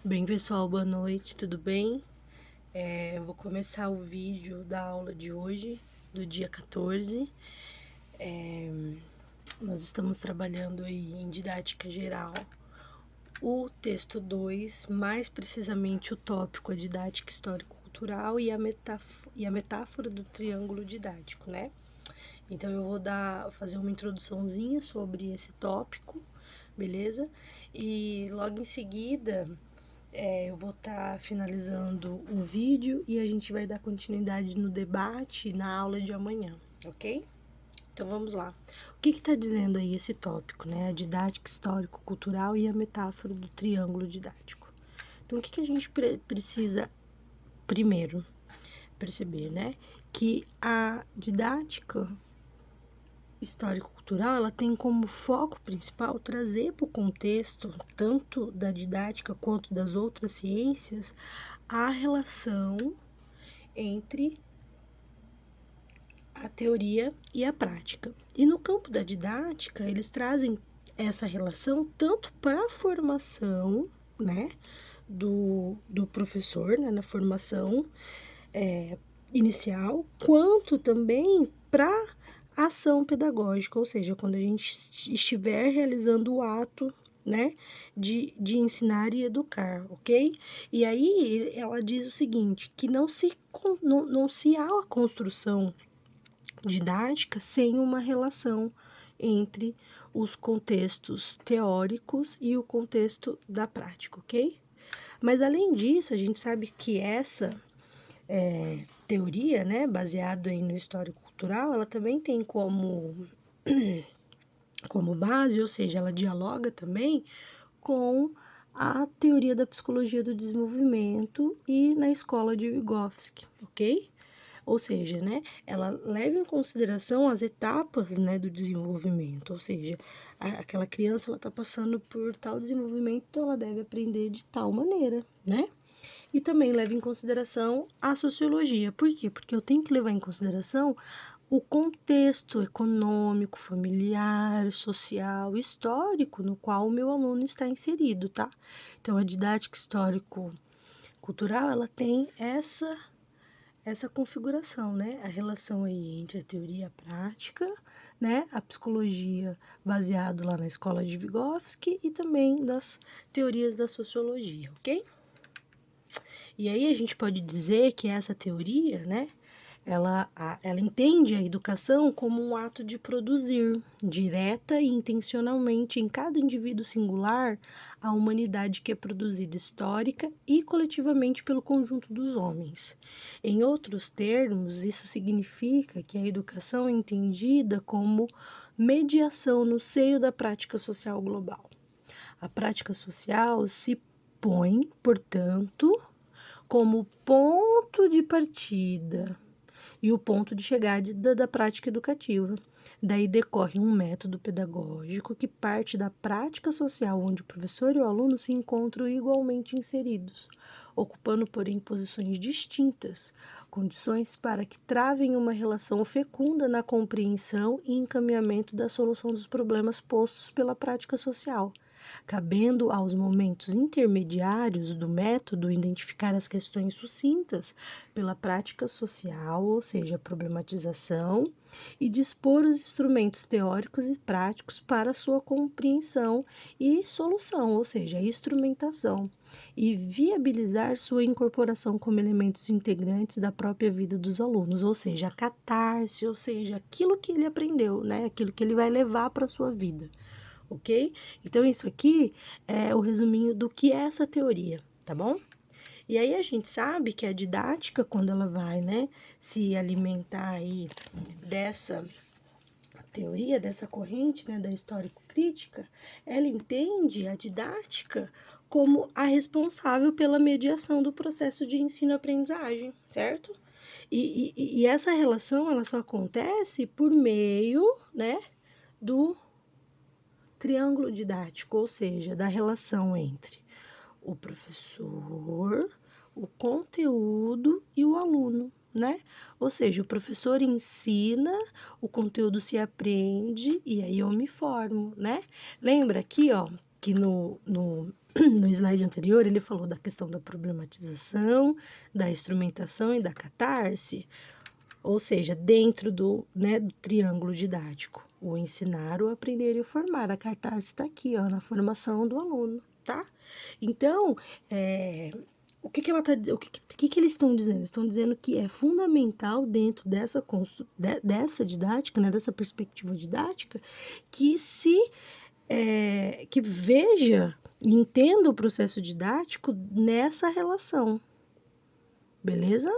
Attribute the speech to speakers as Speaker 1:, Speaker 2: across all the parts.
Speaker 1: Bem, pessoal, boa noite, tudo bem? Eu vou começar o vídeo da aula de hoje, do dia 14. Nós estamos trabalhando aí em didática geral, o texto 2, mais precisamente o tópico, a didática histórico-cultural e a metáfora do triângulo didático, né? Então, eu vou fazer uma introduçãozinha sobre esse tópico, beleza? E logo em seguida, eu vou estar finalizando o vídeo e a gente vai dar continuidade no debate na aula de amanhã, ok? Então, vamos lá. O que está dizendo aí esse tópico, né? A didática histórico-cultural e a metáfora do triângulo didático. Então, o que a gente precisa, primeiro, perceber, né? Que a didática histórico-cultural, ela tem como foco principal trazer para o contexto, tanto da didática quanto das outras ciências, a relação entre a teoria e a prática. E no campo da didática, eles trazem essa relação tanto para a formação, né, do professor, né, na formação inicial, quanto também para ação pedagógica, ou seja, quando a gente estiver realizando o ato, né, de ensinar e educar, ok? E aí ela diz o seguinte, que não se há a construção didática sem uma relação entre os contextos teóricos e o contexto da prática, ok? Mas além disso, a gente sabe que essa teoria, né, baseada no histórico cultural, ela também tem como base, ou seja, ela dialoga também com a teoria da psicologia do desenvolvimento e na escola de Vygotsky, ok? Ou seja, né, ela leva em consideração as etapas, né, do desenvolvimento, ou seja, aquela criança ela está passando por tal desenvolvimento, então ela deve aprender de tal maneira, né? E também leva em consideração a sociologia. Por quê? Porque eu tenho que levar em consideração o contexto econômico, familiar, social, histórico no qual o meu aluno está inserido, tá? Então, a didática histórico-cultural, ela tem essa configuração, né? A relação aí entre a teoria e a prática, né? A psicologia baseado lá na escola de Vygotsky e também das teorias da sociologia, ok? E aí a gente pode dizer que essa teoria, né, ela entende a educação como um ato de produzir, direta e intencionalmente em cada indivíduo singular, a humanidade que é produzida histórica e coletivamente pelo conjunto dos homens. Em outros termos, isso significa que a educação é entendida como mediação no seio da prática social global. A prática social se põe, portanto, como ponto de partida e o ponto de chegada da prática educativa. Daí decorre um método pedagógico que parte da prática social, onde o professor e o aluno se encontram igualmente inseridos, ocupando, porém, posições distintas, condições para que travem uma relação fecunda na compreensão e encaminhamento da solução dos problemas postos pela prática social, cabendo aos momentos intermediários do método identificar as questões sucintas pela prática social, ou seja, a problematização, e dispor os instrumentos teóricos e práticos para sua compreensão e solução, ou seja, a instrumentação, e viabilizar sua incorporação como elementos integrantes da própria vida dos alunos, ou seja, a catarse, ou seja, aquilo que ele aprendeu, né, aquilo que ele vai levar para a sua vida. Ok? Então, isso aqui é o resuminho do que é essa teoria, tá bom? E aí a gente sabe que a didática, quando ela vai, né, se alimentar aí dessa teoria, dessa corrente, né, da histórico-crítica, ela entende a didática como a responsável pela mediação do processo de ensino-aprendizagem, certo? E essa relação, ela só acontece por meio, né, do triângulo didático, ou seja, da relação entre o professor, o conteúdo e o aluno, né? Ou seja, o professor ensina, o conteúdo se aprende e aí eu me formo, né? Lembra aqui, ó, que no no slide anterior, ele falou da questão da problematização, da instrumentação e da catarse, ou seja, dentro do triângulo didático, o ensinar, o aprender e o formar. A catarse está aqui, ó, na formação do aluno, tá? Então, o que eles estão dizendo? Estão dizendo que é fundamental dentro dessa didática, né, dessa perspectiva didática, que que veja e entenda o processo didático nessa relação, beleza?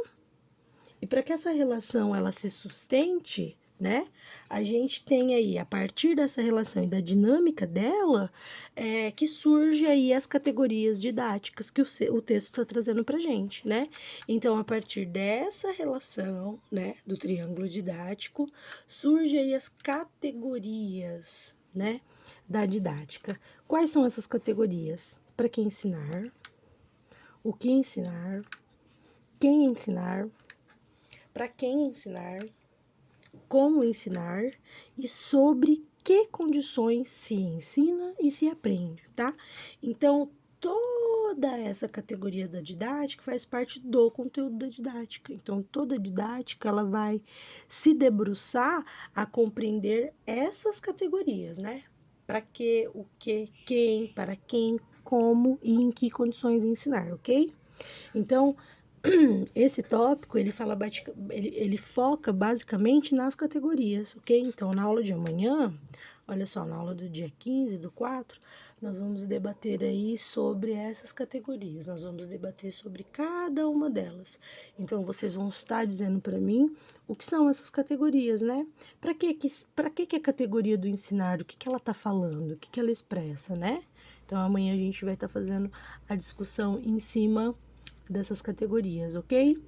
Speaker 1: E para que essa relação ela se sustente, né, a gente tem aí, a partir dessa relação e da dinâmica dela, que surge aí as categorias didáticas que o texto está trazendo para gente, né? Então, a partir dessa relação, né, do triângulo didático, surge aí as categorias, né, da didática. Quais são essas categorias? Para que ensinar, o que ensinar, quem ensinar, para quem ensinar, como ensinar e sobre que condições se ensina e se aprende, tá? Então, toda essa categoria da didática faz parte do conteúdo da didática. Então, toda didática, ela vai se debruçar a compreender essas categorias, né? Para que, o que, quem, para quem, como e em que condições ensinar, ok? Então, esse tópico, ele foca basicamente nas categorias, ok? Então, na aula de amanhã, olha só, na aula do dia 15/4, nós vamos debater aí sobre essas categorias, nós vamos debater sobre cada uma delas. Então, vocês vão estar dizendo para mim o que são essas categorias, né? Para que a categoria do ensinar, o que ela está falando, o que ela expressa, né? Então, amanhã a gente vai estar fazendo a discussão em cima dessas categorias, ok?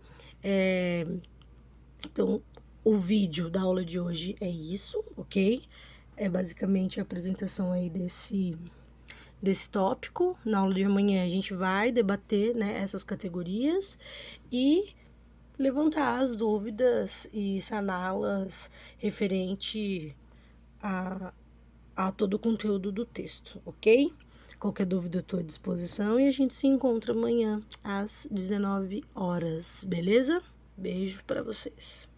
Speaker 1: Então, o vídeo da aula de hoje é isso, ok? É basicamente a apresentação aí desse tópico. Na aula de amanhã a gente vai debater, né, essas categorias e levantar as dúvidas e saná-las referente a todo o conteúdo do texto, ok? Qualquer dúvida eu estou à disposição e a gente se encontra amanhã às 19 horas, beleza? Beijo para vocês.